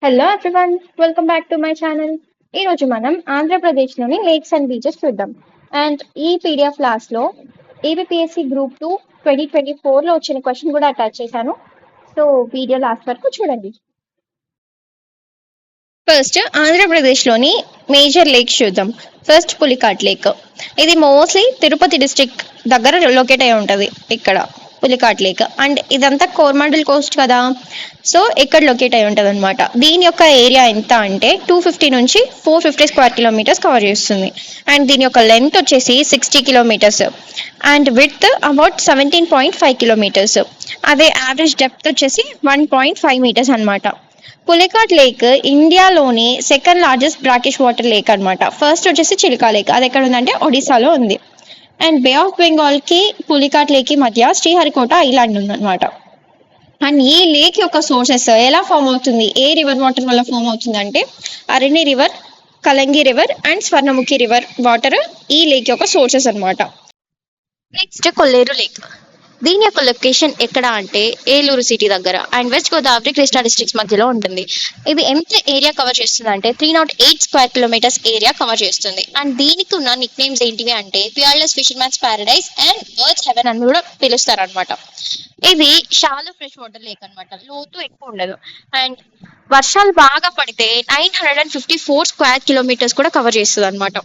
Hello everyone, welcome back to my channel. ఈ రోజు మనం ఆంధ్రప్రదేశ్లోని లేక్స్ అండ్ బీచెస్ చూద్దాం. అండ్ ఈ పీడిఎఫ్ లాస్ట్లో ఏబిపిఎస్సి గ్రూప్ 2 2024లో వచ్చిన క్వశ్చన్ కూడా అటాచ్ చేశాను. సో వీడియో లాస్ట్ వరకు చూడండి. ఫస్ట్ ఆంధ్రప్రదేశ్లోని మేజర్ లేక్స్ చూద్దాం. First Pulicat lake. ఇది మోస్ట్లీ తిరుపతి డిస్ట్రిక్ట్ దగ్గర లొకేట్ అయి ఉంటుంది. ఇక్కడ పులికాట్ లేక్ అండ్ ఇదంతా కోరమాండల్ కోస్ట్ కదా, సో ఇక్కడ లొకేట్ అయి ఉంటుంది అనమాట. దీని యొక్క ఏరియా ఎంత అంటే 250 నుంచి 450 స్క్వేర్ కిలోమీటర్స్ కవర్ చేస్తుంది. అండ్ దీని యొక్క లెంత్ వచ్చేసి 60 kilometres and width about 17.5 kilometres. అదే యావరేజ్ డెప్త్ వచ్చేసి 1.5 మీటర్స్ అనమాట. పులికాట్ లేక్ ఇండియాలోని second largest brackish water lake అనమాట. ఫస్ట్ వచ్చేసి చిలికా లేక్, అది ఎక్కడ ఉందంటే ఒడిశాలో ఉంది. అండ్ బే ఆఫ్ బెంగాల్ కి పులికాట్ లేక్ కి మధ్య శ్రీహరికోట ఐలాండ్ ఉందన్నమాట. అండ్ ఈ లేక్ యొక్క సోర్సెస్ ఎలా ఫామ్ అవుతుంది, ఏ రివర్ వాటర్ వల్ల ఫామ్ అవుతుంది అంటే Arani river, Kalangi river and Swarnamukhi river water ఈ లేక్ యొక్క సోర్సెస్ అనమాట. Next Kolleru lake. దీని యొక్క లొకేషన్ ఎక్కడ అంటే ఏలూరు సిటీ దగ్గర and west Godavari Krishna districts మధ్యలో ఉంటుంది. ఇది ఎంత ఏరియా కవర్ చేస్తుంది అంటే 308 స్క్వేర్ కిలోమీటర్స్ ఏరియా కవర్ చేస్తుంది. అండ్ దీనికి ఉన్న నిక్ నేమ్స్ ఏంటివి అంటే peerless fisherman's paradise and birds heaven అని కూడా పిలుస్తారు అనమాట. ఇది షాలో ఫ్రెష్ వాటర్ లేక్ అనమాట, లోతు ఎక్కువ ఉండదు. అండ్ వర్షాలు బాగా పడితే 954 స్క్వేర్ కిలోమీటర్స్ కూడా కవర్ చేస్తుంది అనమాట.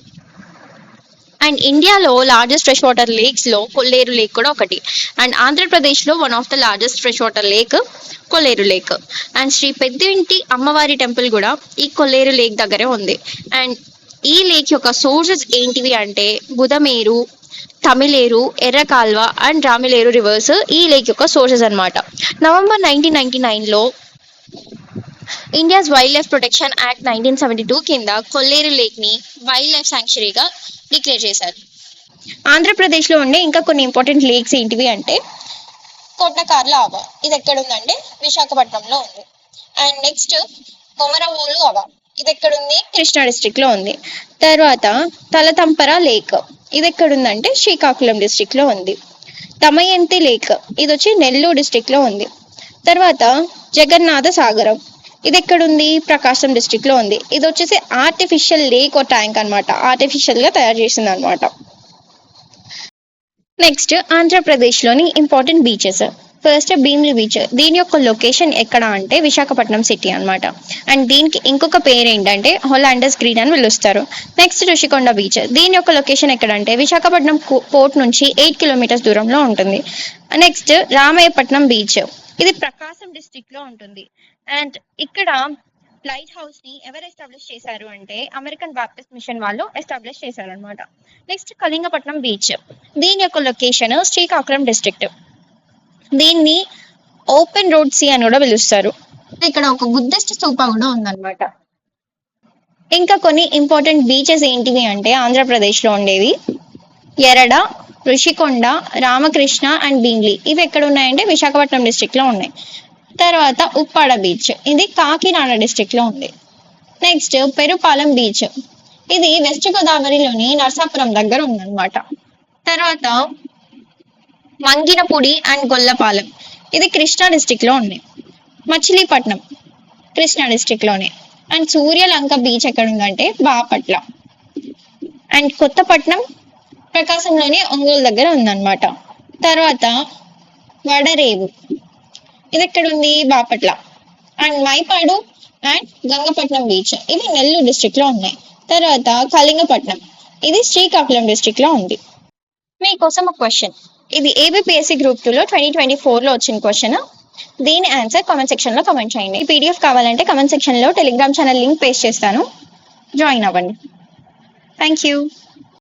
అండ్ ఇండియాలో లార్జెస్ట్ ఫ్రెష్ వాటర్ లేక్స్ లో కొల్లేరు లేక్ కూడా ఒకటి. అండ్ ఆంధ్రప్రదేశ్ లో one of the largest fresh water lake Kolleru lake. And Sri Peddinti అమ్మవారి టెంపుల్ కూడా ఈ కొల్లేరు లేక్ దగ్గరే ఉంది. అండ్ ఈ లేక్ యొక్క సోర్సెస్ ఏంటివి అంటే బుధమేరు, తమిళేరు, ఎర్రకాల్వ అండ్ రామిలేరు రివర్స్ ఈ లేక్ యొక్క సోర్సెస్ అనమాట. నవంబర్ 1999లో India's wild life protection act 1972 కింద కొల్లేరు లేక్ ని వైల్డ్ లైఫ్ శాంక్చురీగా డిక్లేర్ చేశారు. ఆంధ్రప్రదేశ్ లో ఉండే ఇంకా కొన్ని ఇంపార్టెంట్ లేక్స్ ఏంటివి అంటే కోటకార్ల ఆవా, ఇది ఎక్కడ ఉందంటే విశాఖపట్నంలో ఉంది. అండ్ నెక్స్ట్ కొమరవోలు ఆవా, ఇది ఎక్కడ ఉంది, కృష్ణా డిస్ట్రిక్ట్ లో ఉంది. తర్వాత తలతంపర లేక్, ఇది ఎక్కడ ఉందంటే శ్రీకాకుళం డిస్ట్రిక్ట్ లో ఉంది. దమయంతి లేక్, ఇది వచ్చి నెల్లూరు డిస్ట్రిక్ట్ లో ఉంది. తర్వాత జగన్నాథ సాగరం, ఇది ఎక్కడుంది, ప్రకాశం డిస్ట్రిక్ట్ లో ఉంది. ఇది వచ్చేసి ఆర్టిఫిషియల్ లేక్ ఓ ట్యాంక్ అనమాట, ఆర్టిఫిషియల్ గా తయారు చేసింది అనమాట. నెక్స్ట్ ఆంధ్రప్రదేశ్ లోని important beaches. First Bheemili beach. దీని యొక్క లొకేషన్ ఎక్కడ అంటే విశాఖపట్నం సిటీ అనమాట. అండ్ దీనికి ఇంకొక పేరు ఏంటంటే హోలాండర్స్ గ్రీన్ అని పిలుస్తారు. Next Rushikonda beach. దీని యొక్క లొకేషన్ ఎక్కడ అంటే విశాఖపట్నం పోర్ట్ నుంచి 8 కిలోమీటర్స్ దూరంలో ఉంటుంది. నెక్స్ట్ రామయ్యపట్నం బీచ్, ఇది ప్రకాశం డిస్ట్రిక్ట్ లో ఉంటుంది. అండ్ ఇక్కడ లైట్ హౌస్ ని ఎవరు ఎస్టాబ్లిష్ చేశారు అంటే అమెరికన్ బాప్టిస్ట్ మిషన్ వాళ్ళు ఎస్టాబ్లిష్ చేశారు అనమాట. Next Kalingapatnam beach. దీని యొక్క లొకేషన్ శ్రీకాకుళం డిస్ట్రిక్ట్. దీన్ని ఓపెన్ రోడ్ సీ అని కూడా పిలుస్తారు. ఇక్కడ ఒక బుద్ధిస్ట్ స్తూప కూడా ఉందన్నమాట. ఇంకా కొన్ని ఇంపార్టెంట్ బీచెస్ ఏంటివి అంటే ఆంధ్రప్రదేశ్ లో ఉండేవి ఎరడ, ఋషికొండ, రామకృష్ణ అండ్ భీమిలి. ఇవి ఎక్కడ ఉన్నాయంటే విశాఖపట్నం డిస్ట్రిక్ట్ లో ఉన్నాయి. తర్వాత ఉప్పాడ బీచ్, ఇది కాకినాడ డిస్ట్రిక్ట్ లో ఉంది. నెక్స్ట్ పెరుపాలెం బీచ్, ఇది వెస్ట్ గోదావరిలోని నర్సాపురం దగ్గర ఉందన్నమాట. తర్వాత మంగినపూడి అండ్ గొల్లపాలెం, ఇది కృష్ణా డిస్ట్రిక్ట్ లో ఉంది. మచిలీపట్నం కృష్ణా డిస్ట్రిక్ట్ లోనే. అండ్ సూర్యలంక బీచ్ ఎక్కడ ఉందంటే బాపట్ల. అండ్ కొత్తపట్నం ప్రకాశంలోని ఒంగోలు దగ్గర ఉందన్నమాట. తర్వాత వడరేవు, ఇది ఎక్కడ ఉంది, Bapatla. And Mypadu and Gangapatnam beach, ఇవి నెల్లూరు డిస్ట్రిక్ట్ లో ఉన్నాయి. తర్వాత కళింగపట్నం, ఇది శ్రీకాకుళం డిస్ట్రిక్ట్ లో ఉంది. మీకోసం ఒక క్వశ్చన్, ఇది ఏబిపిఎస్సి గ్రూప్ 2లో 2024లో వచ్చిన క్వశ్చన్. దీని ఆన్సర్ కామెంట్ సెక్షన్ లో కామెంట్ చేయండి. ఈ పీడిఎఫ్ కావాలంటే కామెంట్ సెక్షన్ లో టెలిగ్రామ్ ఛానల్ లింక్ పేస్ట్ చేస్తాను, జాయిన్ అవ్వండి. Thank you.